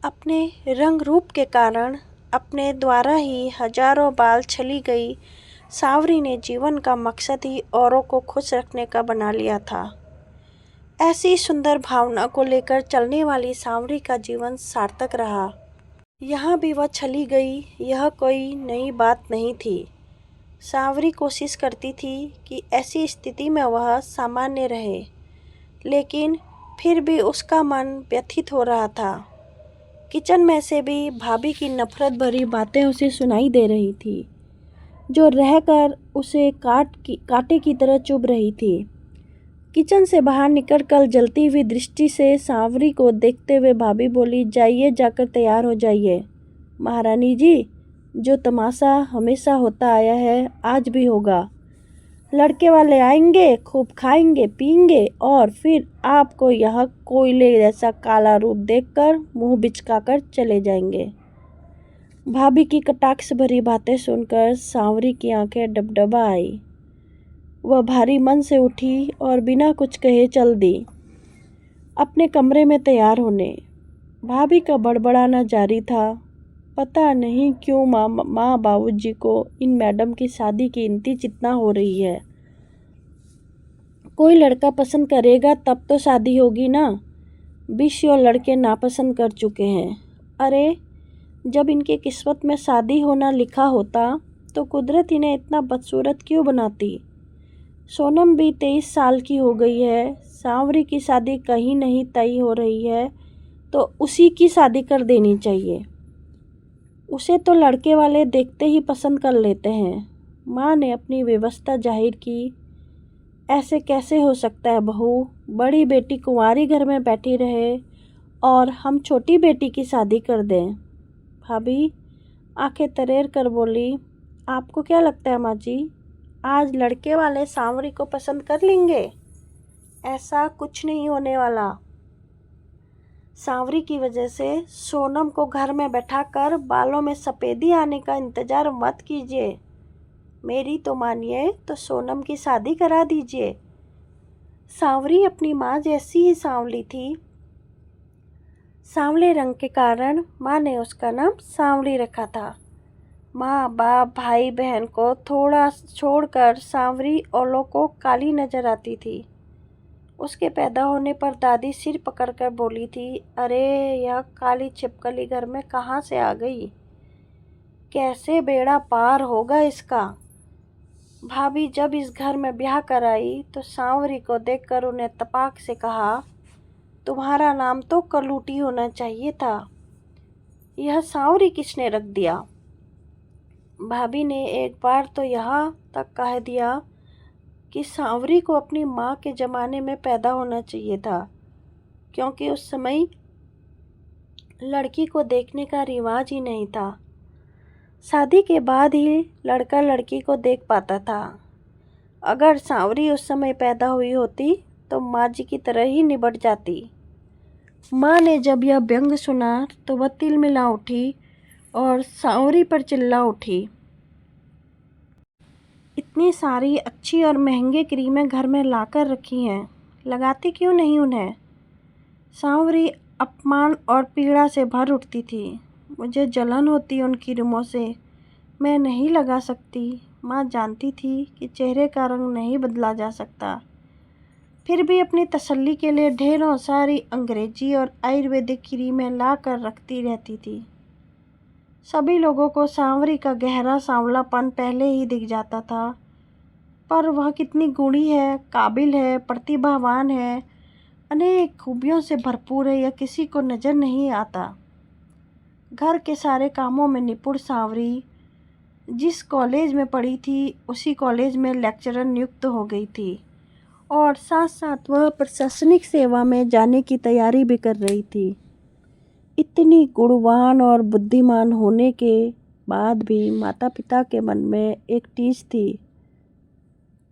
अपने रंग रूप के कारण अपने द्वारा ही हजारों बाल छली गई सांवरी ने जीवन का मकसद ही औरों को खुश रखने का बना लिया था। ऐसी सुंदर भावना को लेकर चलने वाली सांवरी का जीवन सार्थक रहा। यहाँ भी वह छली गई, यह कोई नई बात नहीं थी। सांवरी कोशिश करती थी कि ऐसी स्थिति में वह सामान्य रहे, लेकिन फिर भी उसका मन व्यथित हो रहा था। किचन में से भी भाभी की नफरत भरी बातें उसे सुनाई दे रही थी, जो रहकर उसे कांटे की तरह चुभ रही थी। किचन से बाहर निकलकर जलती हुई दृष्टि से सांवरी को देखते हुए भाभी बोली, जाइए, जाकर तैयार हो जाइए। महारानी जी, जो तमाशा हमेशा होता आया है आज भी होगा। लड़के वाले आएंगे, खूब खाएंगे पिएंगे और फिर आपको यह कोयले जैसा काला रूप देखकर मुंह बिचकाकर चले जाएंगे। भाभी की कटाक्ष भरी बातें सुनकर सांवरी की आंखें डबडबा आई। वह भारी मन से उठी और बिना कुछ कहे चल दी अपने कमरे में तैयार होने। भाभी का बड़बड़ाना जारी था। पता नहीं क्यों माँ बाबूजी को इन मैडम की शादी की इतनी चिंता हो रही है। कोई लड़का पसंद करेगा तब तो शादी होगी ना। 20 और लड़के नापसंद कर चुके हैं। अरे, जब इनकी किस्मत में शादी होना लिखा होता तो कुदरत इन्हें इतना बदसूरत क्यों बनाती। सोनम भी 23 साल की हो गई है। सांवरी की शादी कहीं नहीं तय हो रही है तो उसी की शादी कर देनी चाहिए। उसे तो लड़के वाले देखते ही पसंद कर लेते हैं। माँ ने अपनी व्यवस्था जाहिर की। ऐसे कैसे हो सकता है बहू, बड़ी बेटी कुंवारी घर में बैठी रहे और हम छोटी बेटी की शादी कर दें। भाभी आंखें तरेर कर बोली, आपको क्या लगता है माँ जी, आज लड़के वाले सांवरी को पसंद कर लेंगे? ऐसा कुछ नहीं होने वाला। सांवरी की वजह से सोनम को घर में बैठाकर बालों में सफ़ेदी आने का इंतज़ार मत कीजिए। मेरी तो मानिए तो सोनम की शादी करा दीजिए। सांवरी अपनी माँ जैसी ही सांवली थी। सांवले रंग के कारण माँ ने उसका नाम सांवली रखा था। माँ बाप भाई बहन को थोड़ा छोड़कर सांवरी औलों को काली नजर आती थी। उसके पैदा होने पर दादी सिर पकड़कर बोली थी, अरे यह काली छिपकली घर में कहाँ से आ गई, कैसे बेड़ा पार होगा इसका। भाभी जब इस घर में ब्याह कराई तो सांवरी को देखकर उन्हें तपाक से कहा, तुम्हारा नाम तो कलूटी होना चाहिए था। यह सांवरी किसने रख दिया? भाभी ने एक बार तो यहाँ तक कह दिया कि सांवरी को अपनी माँ के ज़माने में पैदा होना चाहिए था, क्योंकि उस समय लड़की को देखने का रिवाज ही नहीं था। शादी के बाद ही लड़का लड़की को देख पाता था। अगर सांवरी उस समय पैदा हुई होती तो माँ जी की तरह ही निबट जाती। माँ ने जब यह व्यंग सुना तो वह तिलमिला उठी और सांवरी पर चिल्ला उठी, इतनी सारी अच्छी और महंगी क्रीमें घर में लाकर रखी हैं, लगाती क्यों नहीं उन्हें? सांवरी अपमान और पीड़ा से भर उठती थी। मुझे जलन होती उन क्रीमों से, मैं नहीं लगा सकती। माँ जानती थी कि चेहरे का रंग नहीं बदला जा सकता, फिर भी अपनी तसल्ली के लिए ढेरों सारी अंग्रेजी और आयुर्वेदिक क्रीमें ला कर रखती रहती थी। सभी लोगों को सांवरी का गहरा सांवलापन पहले ही दिख जाता था, पर वह कितनी गुणी है, काबिल है, प्रतिभावान है, अनेक खूबियों से भरपूर है, यह किसी को नज़र नहीं आता। घर के सारे कामों में निपुण सांवरी जिस कॉलेज में पढ़ी थी उसी कॉलेज में लेक्चरर नियुक्त हो गई थी और साथ साथ वह प्रशासनिक सेवा में जाने की तैयारी भी कर रही थी। इतनी गुणवान और बुद्धिमान होने के बाद भी माता पिता के मन में एक टीस थी।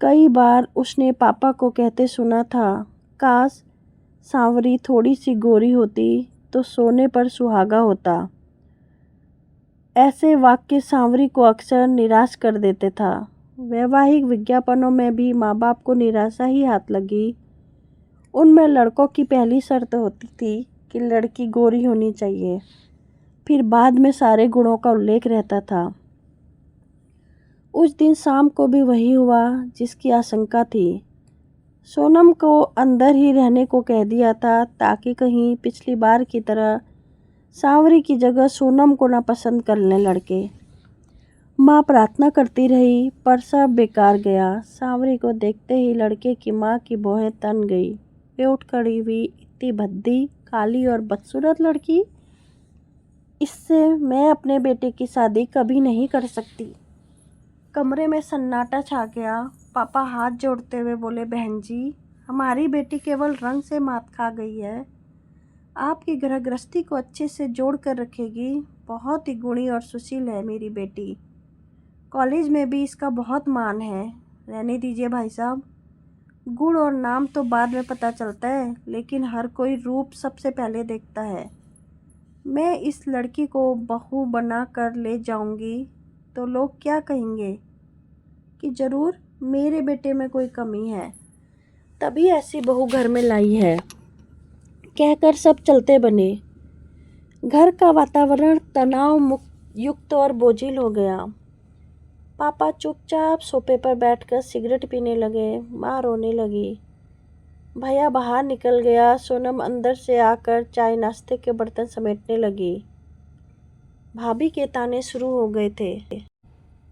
कई बार उसने पापा को कहते सुना था, काश सांवरी थोड़ी सी गोरी होती तो सोने पर सुहागा होता। ऐसे वाक्य सांवरी को अक्सर निराश कर देते था। वैवाहिक विज्ञापनों में भी माँ बाप को निराशा ही हाथ लगी। उनमें लड़कों की पहली शर्त होती थी कि लड़की गोरी होनी चाहिए, फिर बाद में सारे गुणों का उल्लेख रहता था। उस दिन शाम को भी वही हुआ जिसकी आशंका थी। सोनम को अंदर ही रहने को कह दिया था ताकि कहीं पिछली बार की तरह सांवरी की जगह सोनम को ना पसंद करने लड़के। माँ प्रार्थना करती रही पर सब बेकार गया। सांवरी को देखते ही लड़के की माँ की भौहें तन गई। वे उठ खड़ी हुई। इतनी भद्दी, काली और बदसूरत लड़की, इससे मैं अपने बेटे की शादी कभी नहीं कर सकती। कमरे में सन्नाटा छा गया। पापा हाथ जोड़ते हुए बोले, बहन जी, हमारी बेटी केवल रंग से मात खा गई है, आपकी गृह गृहस्थी को अच्छे से जोड़ कर रखेगी। बहुत ही गुणी और सुशील है मेरी बेटी। कॉलेज में भी इसका बहुत मान है। रहने दीजिए भाई साहब, गुण और नाम तो बाद में पता चलता है, लेकिन हर कोई रूप सबसे पहले देखता है। मैं इस लड़की को बहू बना कर ले जाऊंगी तो लोग क्या कहेंगे कि ज़रूर मेरे बेटे में कोई कमी है, तभी ऐसी बहू घर में लाई है, कहकर सब चलते बने। घर का वातावरण तनाव युक्त और बोझिल हो गया। पापा चुपचाप सोफे पर बैठकर सिगरेट पीने लगे। माँ रोने लगी। भैया बाहर निकल गया। सोनम अंदर से आकर चाय नाश्ते के बर्तन समेटने लगी। भाभी के ताने शुरू हो गए थे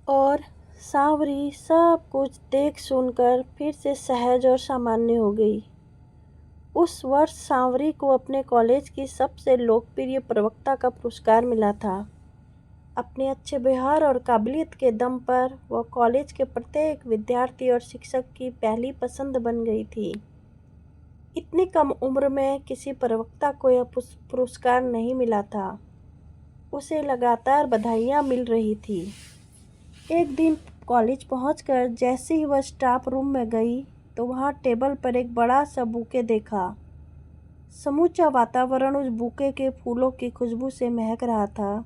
और सांवरी सब कुछ देख सुनकर फिर से सहज और सामान्य हो गई। उस वर्ष सांवरी को अपने कॉलेज की सबसे लोकप्रिय प्रवक्ता का पुरस्कार मिला था। अपने अच्छे व्यवहार और काबिलियत के दम पर वह कॉलेज के प्रत्येक विद्यार्थी और शिक्षक की पहली पसंद बन गई थी। इतनी कम उम्र में किसी प्रवक्ता को यह पुरस्कार नहीं मिला था। उसे लगातार बधाइयाँ मिल रही थी। एक दिन कॉलेज पहुंचकर जैसे ही वह स्टाफ रूम में गई तो वहाँ टेबल पर एक बड़ा सा बुके देखा। समूचा वातावरण उस बुके के फूलों की खुशबू से महक रहा था।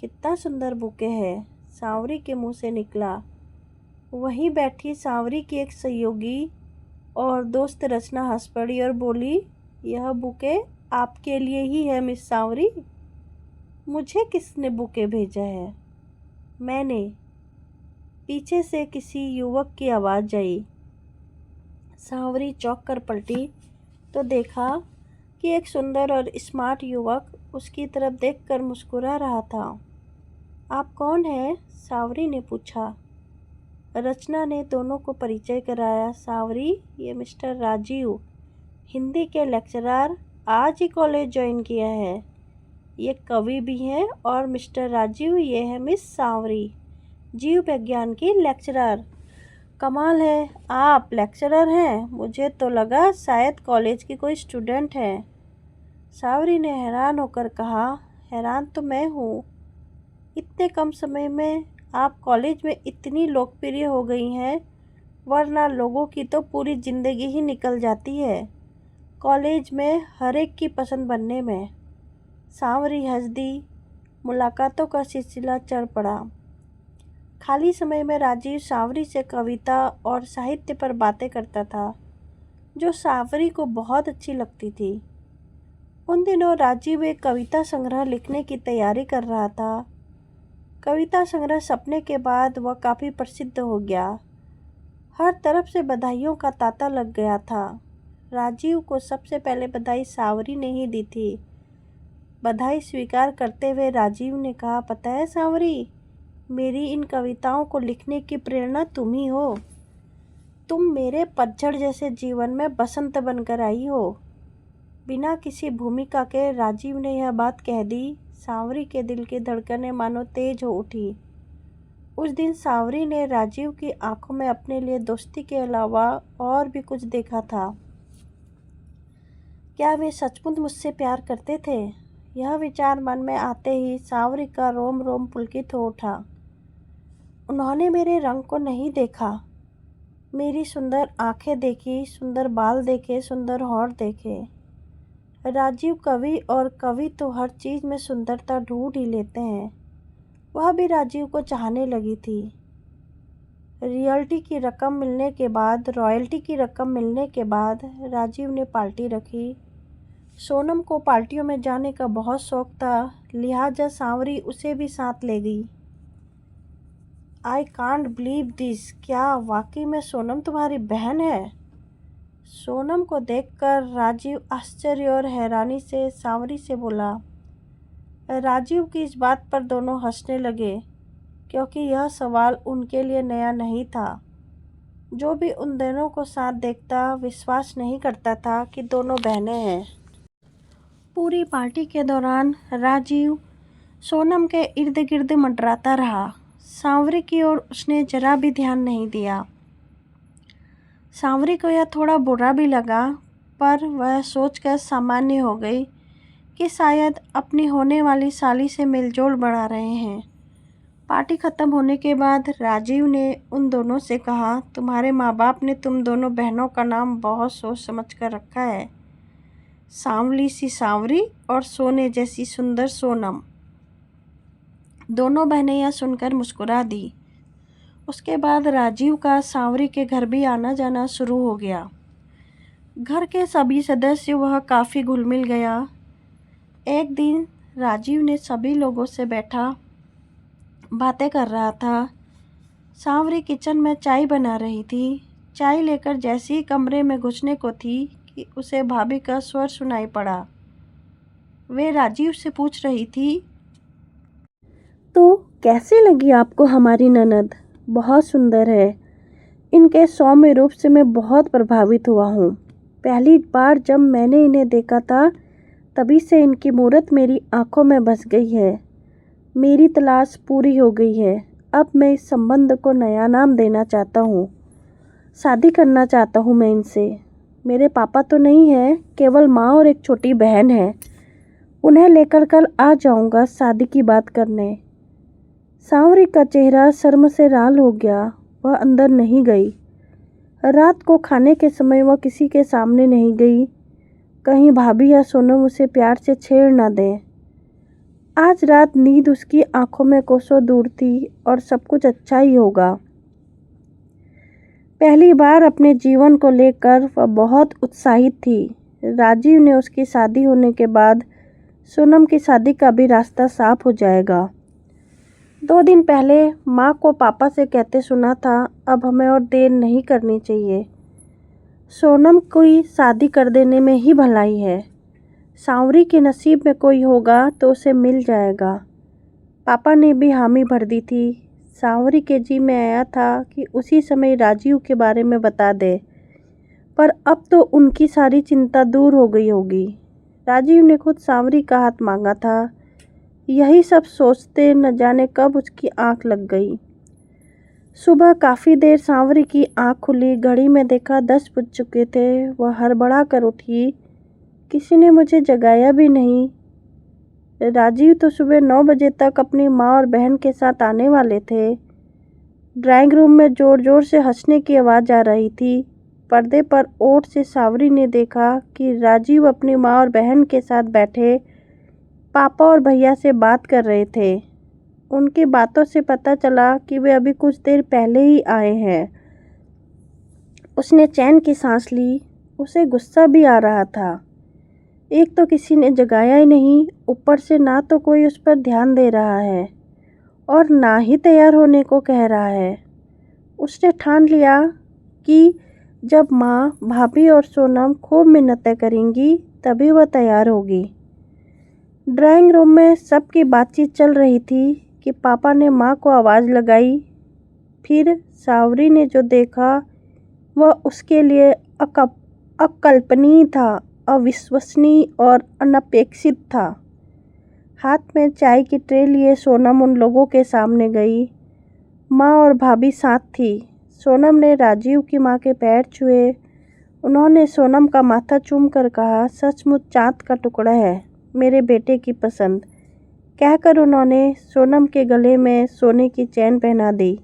कितना सुंदर बुके है, सांवरी के मुंह से निकला। वहीं बैठी सांवरी की एक सहयोगी और दोस्त रचना हंस पड़ी और बोली, यह बुके आपके लिए ही है मिस सांवरी। मुझे किसने बुके भेजा है? मैंने, पीछे से किसी युवक की आवाज़ आई। सांवरी चौंक कर पलटी तो देखा कि एक सुंदर और स्मार्ट युवक उसकी तरफ देखकर मुस्कुरा रहा था। आप कौन हैं? सांवरी ने पूछा। रचना ने दोनों को परिचय कराया। सांवरी, ये मिस्टर राजीव, हिंदी के लेक्चरर, आज ही कॉलेज ज्वाइन किया है। ये कवि भी हैं। और मिस्टर राजीव, ये है मिस सांवरी, जीव विज्ञान की लेक्चरर। कमाल है, आप लेक्चरर हैं? मुझे तो लगा शायद कॉलेज की कोई स्टूडेंट है। सांवरी ने हैरान होकर कहा, हैरान तो मैं हूँ। इतने कम समय में आप कॉलेज में इतनी लोकप्रिय हो गई हैं, वरना लोगों की तो पूरी ज़िंदगी ही निकल जाती है कॉलेज में हर एक की पसंद बनने में। सांवरी हंस दी। मुलाकातों का सिलसिला चढ़ पड़ा। खाली समय में राजीव सांवरी से कविता और साहित्य पर बातें करता था, जो सांवरी को बहुत अच्छी लगती थी। उन दिनों राजीव एक कविता संग्रह लिखने की तैयारी कर रहा था। कविता संग्रह सपने के बाद वह काफ़ी प्रसिद्ध हो गया। हर तरफ से बधाइयों का तांता लग गया था। राजीव को सबसे पहले बधाई सांवरी ने ही दी थी। बधाई स्वीकार करते हुए राजीव ने कहा, पता है सांवरी, मेरी इन कविताओं को लिखने की प्रेरणा तुम ही हो। तुम मेरे पतझड़ जैसे जीवन में बसंत बनकर आई हो। बिना किसी भूमिका के राजीव ने यह बात कह दी। सांवरी के दिल की धड़कनें मानो तेज हो उठी। उस दिन सांवरी ने राजीव की आंखों में अपने लिए दोस्ती के अलावा और भी कुछ देखा था। क्या वे सचमुच मुझसे प्यार करते थे? यह विचार मन में आते ही सांवरी का रोम रोम पुलकित हो उठा। उन्होंने मेरे रंग को नहीं देखा, मेरी सुंदर आंखें देखी, सुंदर बाल देखे, सुंदर होंठ देखे। राजीव कवि, और कवि तो हर चीज़ में सुंदरता ढूंढ ही लेते हैं। वह भी राजीव को चाहने लगी थी। रॉयल्टी की रकम मिलने के बाद राजीव ने पार्टी रखी। सोनम को पार्टियों में जाने का बहुत शौक था, लिहाजा सांवरी उसे भी साथ ले गई। आई कांट बिलीव दिस, क्या वाकई में सोनम तुम्हारी बहन है? सोनम को देखकर राजीव आश्चर्य और हैरानी से सांवरी से बोला। राजीव की इस बात पर दोनों हंसने लगे, क्योंकि यह सवाल उनके लिए नया नहीं था। जो भी उन दोनों को साथ देखता विश्वास नहीं करता था कि दोनों बहनें हैं। पूरी पार्टी के दौरान राजीव सोनम के इर्द गिर्द मंडराता रहा। सांवरी की ओर उसने जरा भी ध्यान नहीं दिया। सांवरी को यह थोड़ा बुरा भी लगा, पर वह सोचकर सामान्य हो गई कि शायद अपनी होने वाली साली से मेलजोल बढ़ा रहे हैं। पार्टी खत्म होने के बाद राजीव ने उन दोनों से कहा, तुम्हारे माँ बाप ने तुम दोनों बहनों का नाम बहुत सोच समझ कर रखा है, सांवली सी सांवरी और सोने जैसी सुंदर सोनम। दोनों बहनें यह सुनकर मुस्कुरा दी। उसके बाद राजीव का सांवरी के घर भी आना जाना शुरू हो गया। घर के सभी सदस्य वह काफ़ी घुल मिल गया। एक दिन राजीव ने सभी लोगों से बैठा बातें कर रहा था। सांवरी किचन में चाय बना रही थी। चाय लेकर जैसे ही कमरे में घुसने को थी कि उसे भाभी का स्वर सुनाई पड़ा। वे राजीव से पूछ रही थी, तो कैसी लगी आपको हमारी ननद? बहुत सुंदर है। इनके सौम्य रूप से मैं बहुत प्रभावित हुआ हूँ। पहली बार जब मैंने इन्हें देखा था तभी से इनकी मूरत मेरी आंखों में बस गई है। मेरी तलाश पूरी हो गई है। अब मैं इस संबंध को नया नाम देना चाहता हूँ। शादी करना चाहता हूँ मैं इनसे। मेरे पापा तो नहीं है, केवल माँ और एक छोटी बहन है। उन्हें लेकर कल आ जाऊँगा शादी की बात करने। सांवरी का चेहरा शर्म से लाल हो गया। वह अंदर नहीं गई। रात को खाने के समय वह किसी के सामने नहीं गई, कहीं भाभी या सोनम उसे प्यार से छेड़ न दें। आज रात नींद उसकी आंखों में कोसों दूर थी और सब कुछ अच्छा ही होगा। पहली बार अपने जीवन को लेकर वह बहुत उत्साहित थी। राजीव ने उसकी शादी होने के बाद सोनम की शादी का भी रास्ता साफ हो जाएगा। 2 दिन पहले माँ को पापा से कहते सुना था, अब हमें और देर नहीं करनी चाहिए। सोनम की शादी कर देने में ही भलाई है। सांवरी के नसीब में कोई होगा तो उसे मिल जाएगा। पापा ने भी हामी भर दी थी। सांवरी के जी में आया था कि उसी समय राजीव के बारे में बता दे, पर अब तो उनकी सारी चिंता दूर हो गई होगी। राजीव ने खुद सांवरी का हाथ मांगा था। यही सब सोचते न जाने कब उसकी आंख लग गई। सुबह काफ़ी देर सांवरी की आंख खुली। घड़ी में देखा 10 बज चुके थे। वह हड़बड़ा कर उठी। किसी ने मुझे जगाया भी नहीं। राजीव तो सुबह 9 बजे तक अपनी माँ और बहन के साथ आने वाले थे। ड्राइंग रूम में ज़ोर ज़ोर से हंसने की आवाज़ आ रही थी। पर्दे पर ओट से सांवरी ने देखा कि राजीव अपनी माँ और बहन के साथ बैठे पापा और भैया से बात कर रहे थे। उनकी बातों से पता चला कि वे अभी कुछ देर पहले ही आए हैं। उसने चैन की सांस ली। उसे गुस्सा भी आ रहा था। एक तो किसी ने जगाया ही नहीं, ऊपर से ना तो कोई उस पर ध्यान दे रहा है और ना ही तैयार होने को कह रहा है। उसने ठान लिया कि जब माँ, भाभी और सोनम खूब मिन्नतें करेंगी तभी वह तैयार होगी। ड्राइंग रूम में सबकी बातचीत चल रही थी कि पापा ने माँ को आवाज़ लगाई। फिर सांवरी ने जो देखा वह उसके लिए अकल्पनीय था, अविश्वसनीय और अनपेक्षित था। हाथ में चाय की ट्रे लिए सोनम उन लोगों के सामने गई। माँ और भाभी साथ थी। सोनम ने राजीव की माँ के पैर छुए। उन्होंने सोनम का माथा चूम कर कहा, सचमुच चाँद का टुकड़ा है, मेरे बेटे की पसंद। कहकर उन्होंने सोनम के गले में सोने की चैन पहना दी।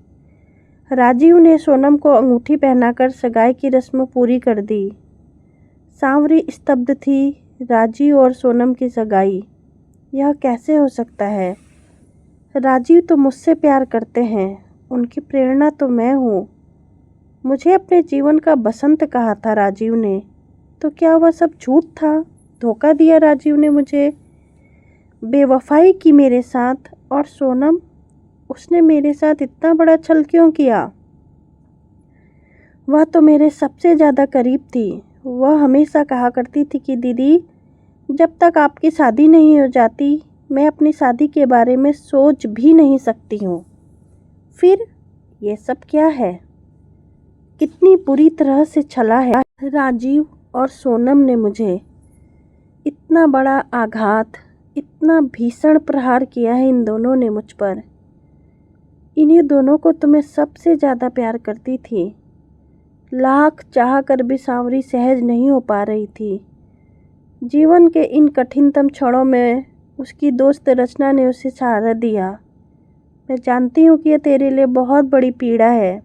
राजीव ने सोनम को अंगूठी पहनाकर सगाई की रस्म पूरी कर दी। सांवरी स्तब्ध थी। राजीव और सोनम की सगाई, यह कैसे हो सकता है? राजीव तो मुझसे प्यार करते हैं, उनकी प्रेरणा तो मैं हूँ। मुझे अपने जीवन का बसंत कहा था राजीव ने, तो क्या वह सब झूठ था, धोखा दिया राजीव ने मुझे, बेवफाई की मेरे साथ। और सोनम, उसने मेरे साथ इतना बड़ा छल क्यों किया? वह तो मेरे सबसे ज़्यादा करीब थी। वह हमेशा कहा करती थी कि दीदी, जब तक आपकी शादी नहीं हो जाती मैं अपनी शादी के बारे में सोच भी नहीं सकती हूँ। फिर ये सब क्या है? कितनी बुरी तरह से छला है राजीव और सोनम ने मुझे। इतना बड़ा आघात, इतना भीषण प्रहार किया है इन दोनों ने मुझ पर। इन्हीं दोनों को तो मैं सबसे ज़्यादा प्यार करती थी। लाख चाह कर भी सांवरी सहज नहीं हो पा रही थी। जीवन के इन कठिनतम क्षणों में उसकी दोस्त रचना ने उसे सहारा दिया। मैं जानती हूँ कि यह तेरे लिए बहुत बड़ी पीड़ा है।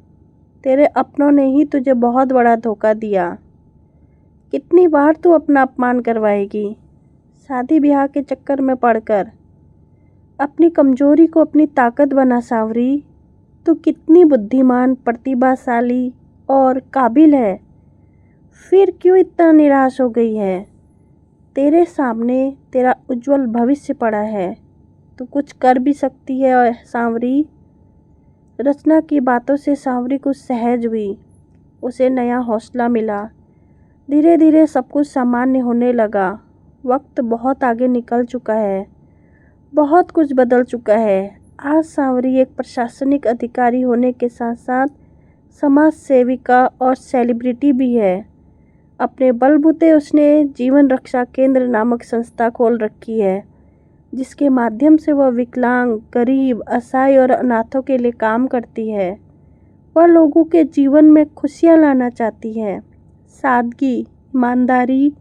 तेरे अपनों ने ही तुझे बहुत बड़ा धोखा दिया। कितनी बार तू अपना अपमान करवाएगी शादी ब्याह के चक्कर में पड़कर? अपनी कमजोरी को अपनी ताकत बना सांवरी। तू कितनी बुद्धिमान, प्रतिभाशाली और काबिल है। फिर क्यों इतना निराश हो गई है? तेरे सामने तेरा उज्जवल भविष्य पड़ा है। तू कुछ कर भी सकती है सांवरी। रचना की बातों से सांवरी कुछ सहज हुई। उसे नया हौसला मिला। धीरे धीरे सब कुछ सामान्य होने लगा। वक्त बहुत आगे निकल चुका है। बहुत कुछ बदल चुका है। आज सांवरी एक प्रशासनिक अधिकारी होने के साथ साथ समाज सेविका और सेलिब्रिटी भी है। अपने बलबूते उसने जीवन रक्षा केंद्र नामक संस्था खोल रखी है, जिसके माध्यम से वह विकलांग, गरीब, असहाय और अनाथों के लिए काम करती है। वह लोगों के जीवन में खुशियाँ लाना चाहती है। सादगी, ईमानदारी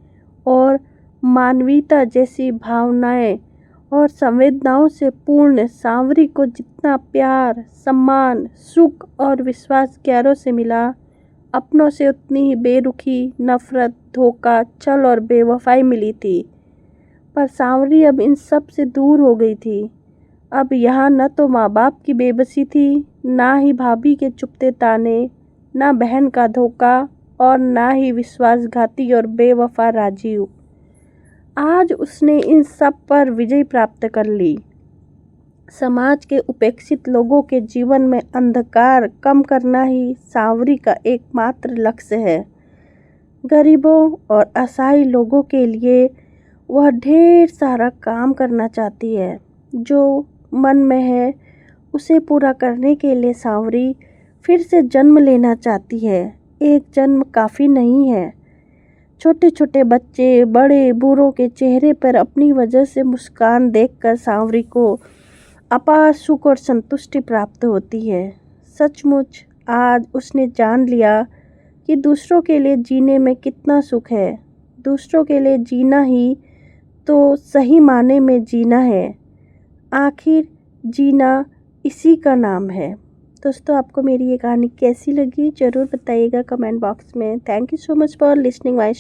और मानवीयता जैसी भावनाएं और संवेदनाओं से पूर्ण सांवरी को जितना प्यार, सम्मान, सुख और विश्वास गैरों से मिला, अपनों से उतनी ही बेरुखी, नफरत, धोखा, छल और बेवफाई मिली थी। पर सांवरी अब इन सब से दूर हो गई थी। अब यहाँ न तो माँ बाप की बेबसी थी, ना ही भाभी के चुपते ताने, ना बहन का धोखा और ना ही विश्वासघाती और बेवफा राजीव। आज उसने इन सब पर विजय प्राप्त कर ली। समाज के उपेक्षित लोगों के जीवन में अंधकार कम करना ही सांवरी का एकमात्र लक्ष्य है। गरीबों और असहाय लोगों के लिए वह ढेर सारा काम करना चाहती है। जो मन में है उसे पूरा करने के लिए सांवरी फिर से जन्म लेना चाहती है। एक जन्म काफ़ी नहीं है। छोटे छोटे बच्चे, बड़े बूढ़ों के चेहरे पर अपनी वजह से मुस्कान देखकर सांवरी को अपार सुख और संतुष्टि प्राप्त होती है। सचमुच आज उसने जान लिया कि दूसरों के लिए जीने में कितना सुख है। दूसरों के लिए जीना ही तो सही माने में जीना है। आखिर जीना इसी का नाम है। दोस्तों, आपको मेरी ये कहानी कैसी लगी ज़रूर बताइएगा कमेंट बॉक्स में। Thank you so much for listening my